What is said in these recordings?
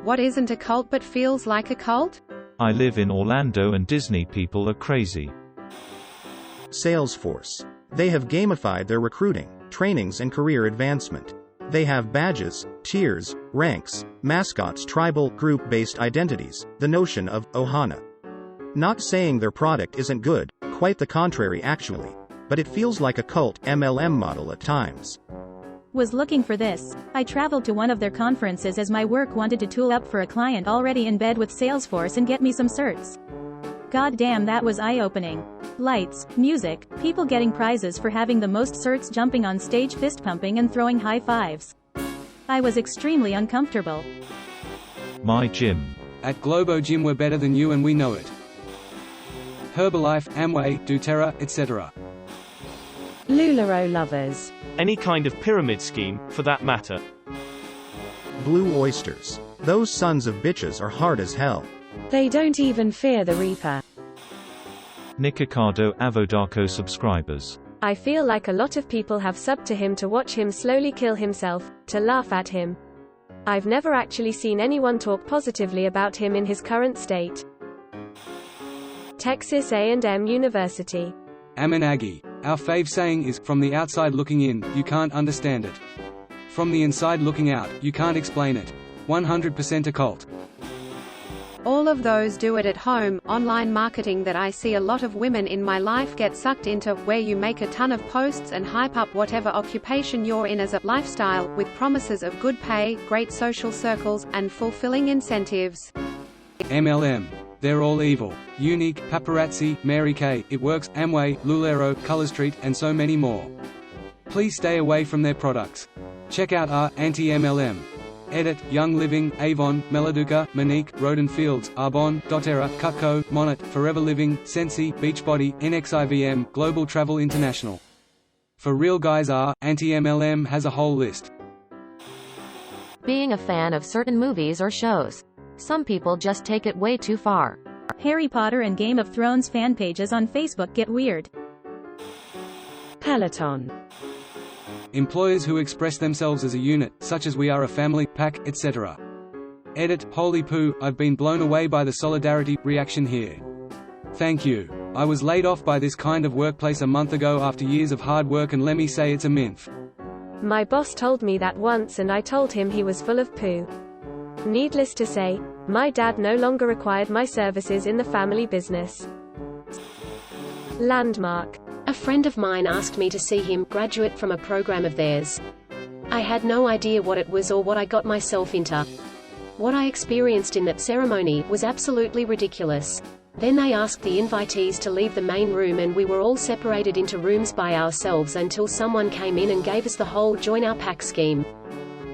What isn't a cult but feels like a cult? I live in Orlando and Disney people are crazy. Salesforce. They have gamified their recruiting, trainings and career advancement. They have badges, tiers, ranks, mascots, tribal, group-based identities, the notion of Ohana. Not saying their product isn't good, quite the contrary actually. But it feels like a cult MLM model at times. Was looking for this. I traveled to one of their conferences as my work wanted to tool up for a client already in bed with Salesforce and get me some certs. God damn, that was eye-opening. Lights, music, people getting prizes for having the most certs, jumping on stage, fist pumping and throwing high fives. I was extremely uncomfortable. My gym. At Globo Gym we're better than you and we know it. Herbalife, Amway, doTERRA, etc. LuLaRoe lovers. Any kind of pyramid scheme, for that matter. Blue oysters. Those sons of bitches are hard as hell. They don't even fear the Reaper. Nikocado Avodaco subscribers. I feel like a lot of people have subbed to him to watch him slowly kill himself, to laugh at him. I've never actually seen anyone talk positively about him in his current state. Texas A&M University. Amen Aggie. Our fave saying is, from the outside looking in, you can't understand it. From the inside looking out, you can't explain it. 100% a cult. All of those do it at home, online marketing that I see a lot of women in my life get sucked into, where you make a ton of posts and hype up whatever occupation you're in as a lifestyle, with promises of good pay, great social circles, and fulfilling incentives. MLM. They're all evil. Unique, Paparazzi, Mary Kay, It Works, Amway, LuLaRoe, Color Street, and so many more. Please stay away from their products. Check out our anti-MLM. Edit, Young Living, Avon, Meladuca, Monique, Roden Fields, Arbonne, doTERRA, Cutco, Monat, Forever Living, Sensi, Beachbody, NXIVM, Global Travel International. For real guys, our anti-MLM has a whole list. Being a fan of certain movies or shows. Some people just take it way too far. Harry Potter and Game of Thrones fan pages on Facebook get weird. Peloton. Employers who express themselves as a unit, such as we are a family, pack, etc. Edit, holy poo, I've been blown away by the solidarity reaction here. Thank you. I was laid off by this kind of workplace a month ago after years of hard work, and let me say it's a minth. My boss told me that once and I told him he was full of poo. Needless to say, my dad no longer required my services in the family business. Landmark. A friend of mine asked me to see him, graduate from a program of theirs. I had no idea what it was or what I got myself into. What I experienced in that ceremony was absolutely ridiculous. Then they asked the invitees to leave the main room and we were all separated into rooms by ourselves until someone came in and gave us the whole join our pack scheme.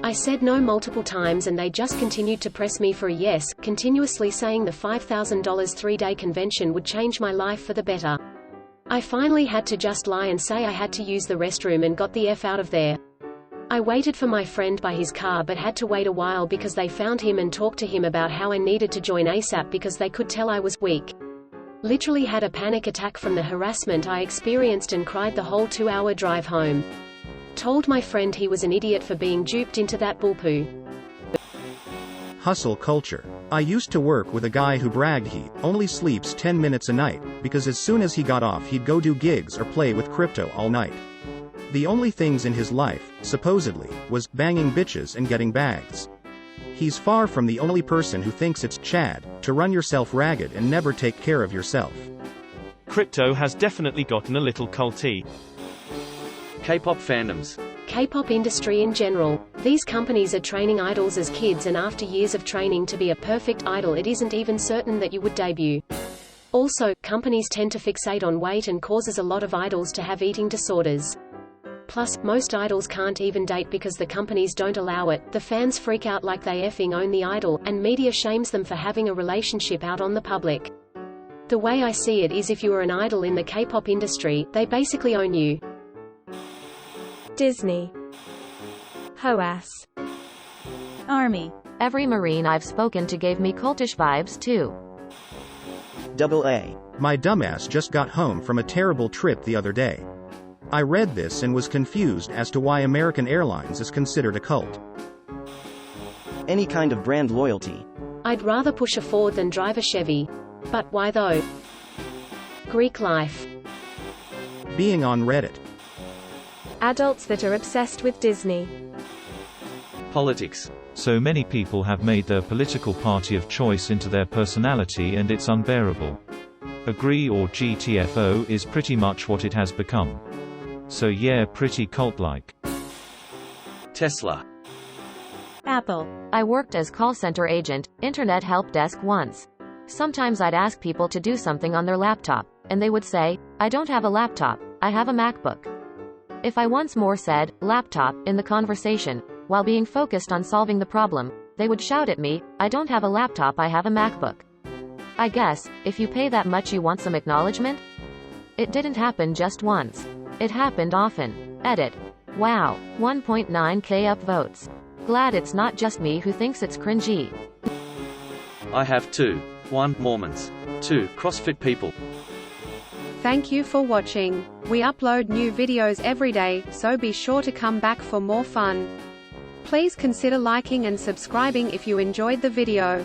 I said no multiple times and they just continued to press me for a yes, continuously saying the $5,000 3-day convention would change my life for the better. I finally had to just lie and say I had to use the restroom and got the F out of there. I waited for my friend by his car but had to wait a while because they found him and talked to him about how I needed to join ASAP because they could tell I was weak. Literally had a panic attack from the harassment I experienced and cried the whole 2-hour drive home. Told my friend he was an idiot for being duped into that bullpoo. Hustle culture. I used to work with a guy who bragged he only sleeps 10 minutes a night, because as soon as he got off he'd go do gigs or play with crypto all night. The only things in his life, supposedly, was banging bitches and getting bags. He's far from the only person who thinks it's Chad to run yourself ragged and never take care of yourself. Crypto has definitely gotten a little culty. K-pop fandoms. K-pop industry in general. These companies are training idols as kids, and after years of training to be a perfect idol it isn't even certain that you would debut. Also, companies tend to fixate on weight and causes a lot of idols to have eating disorders. Plus, most idols can't even date because the companies don't allow it, the fans freak out like they effing own the idol, and media shames them for having a relationship out on the public. The way I see it is if you are an idol in the K-pop industry, they basically own you. Disney. HOAS. Army. Every Marine I've spoken to gave me cultish vibes too. AA. My dumbass just got home from a terrible trip the other day. I read this and was confused as to why American Airlines is considered a cult. any kind of brand loyalty. I'd rather push a Ford than drive a Chevy. But why though? Greek life. Being on Reddit. Adults that are obsessed with Disney. Politics. So many people have made their political party of choice into their personality and it's unbearable. Agree or GTFO is pretty much what it has become. So yeah, pretty cult-like. Tesla. Apple. I worked as call center agent, internet help desk once. Sometimes I'd ask people to do something on their laptop, and they would say, I don't have a laptop, I have a MacBook. If I once more said, laptop, in the conversation, while being focused on solving the problem, they would shout at me, I don't have a laptop, I have a MacBook. I guess, if you pay that much you want some acknowledgement? It didn't happen just once. It happened often. Edit. Wow, 1.9k upvotes. Glad it's not just me who thinks it's cringy. I have 2. 1. Mormons. 2. CrossFit people. Thank you for watching. We upload new videos every day, so be sure to come back for more fun. Please consider liking and subscribing if you enjoyed the video.